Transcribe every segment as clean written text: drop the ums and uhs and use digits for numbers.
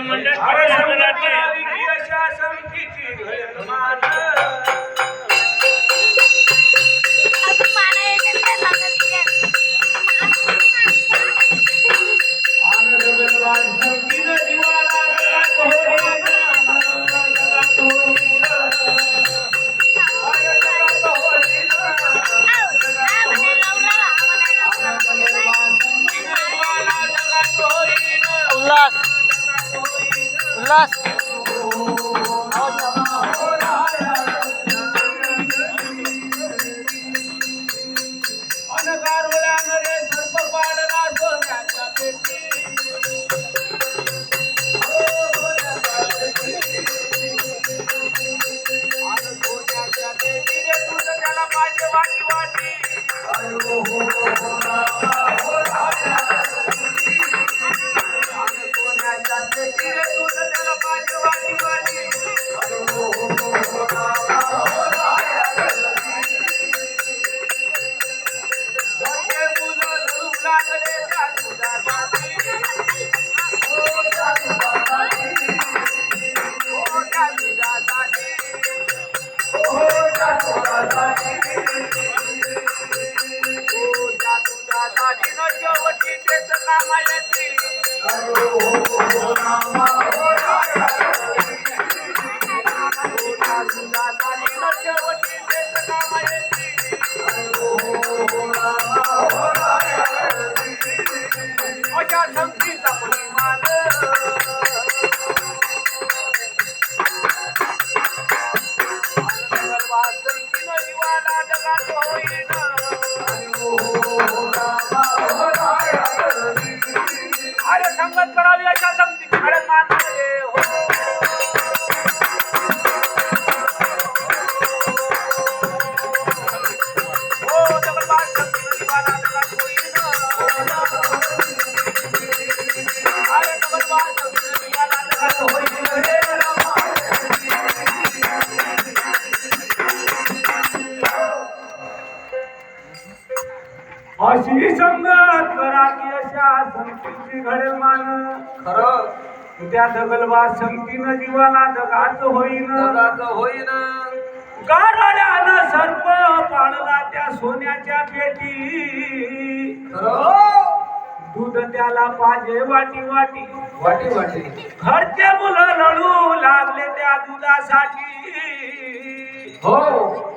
मंडळ अशा संगीची घडमान आनंद बलवान संगीत जीवाला जगात होईना जगात होईना जगात होईना उल्हास उल्हास अनगारवल्याने सर्प पाडला सोन्याच्या पेटी सोन्याच्या पेटीने तुझं त्याला माझे वाटी वाटी सोन्याच्या पेटीने तुझं त्याला माझे वाटी वाटी शेवटी तेच कामा येते शेवटी तेच कामा येते अशा संगीचा परिमान संगीन जीवाला जगात होईना अरे संगत करावी अशा संगीत अरे मानले हो जगतवास संगीन जीवाला जगात होईना अरे जगतवास संगीन जीवाला जगात होईना अशी संगत करावी अशा संगीची घडेल मान खरं त्या दगलवा संगतीनं जीवाला जगात होईन होईन गाराळ्यानं सर्प पाळला त्या सोन्याच्या पेटी दूध त्याला पाजे वाटी वाटी वाटी वाटी घरचे मुलं लढू लागले त्या दुधासाठी हो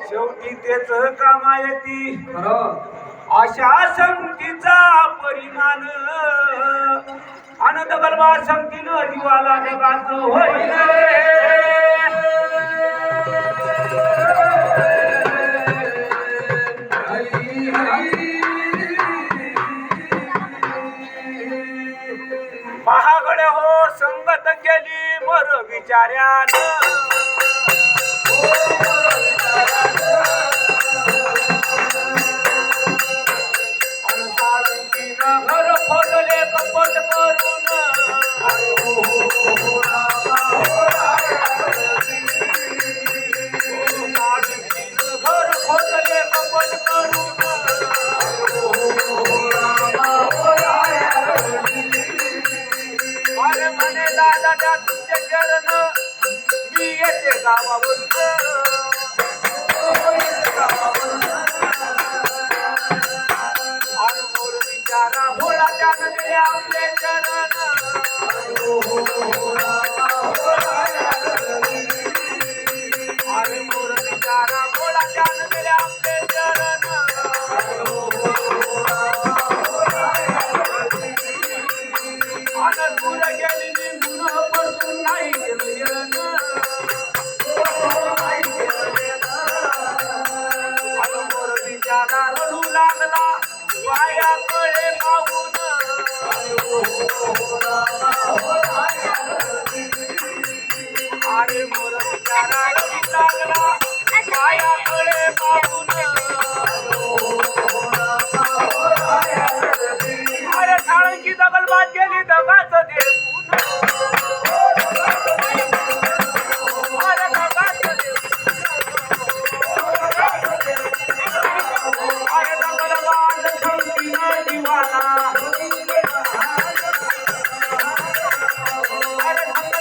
शेवटी तेच कामा येती खरं अशा संगतीचा परिमाण आनंद बलवा संगतीनं जीवाला जगात होईल महागडे हो संगत केली मर विचार्यानं घर खोदले कपट करून घर खोदले कपट करून अरे म्हणे दादा त्या तुमचे चरण मी येते गावावरून विचारा भोळा त्यानं दिले आपले चरण अरे मोर विचारा भोळा त्यानं दिले आपले चरण अनंतपुर गेली निघून पडून नाही गेलं मोर विचारा रडू लागला पाया कळे पाहून अरे मोर विचारा रडू लागला पाया कळे पाहून अरे साळंकी दगलबाद गेली दगाच देऊन अरे दगाच अरे दगलबाद संगीन जीवाला अरे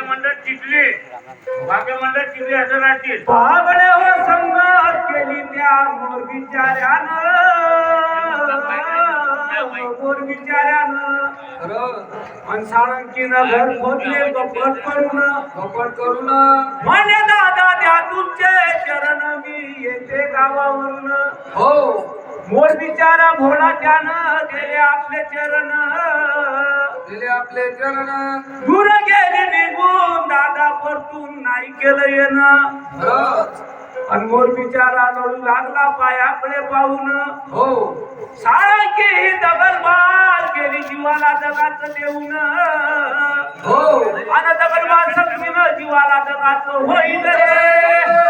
मंडळ टिकले वाक्य मंडळ टिकले असं राहतील पागळे हो संगत केली त्या मोर बिचाऱ्यानं खरं आणि साळंकीनं घर खोदले कपट करून कपट करून म्हणे दादा द्या तुमचे चरण मी येते गावावरून हो मोर बिचारा भोळा त्यानं गेले आपले चरण दिले आपले चरण दूर गेले निघून दादा परतून नाही केलं येणं खरंच आणि मोर बिचारा लढू लागला पायाकडे पाहून हो साळंकी दगलबाज गेली जीवाला जगाचं देऊन हो आणि दगलबाज सक्तीनं जीवाला जगाचं होईल रे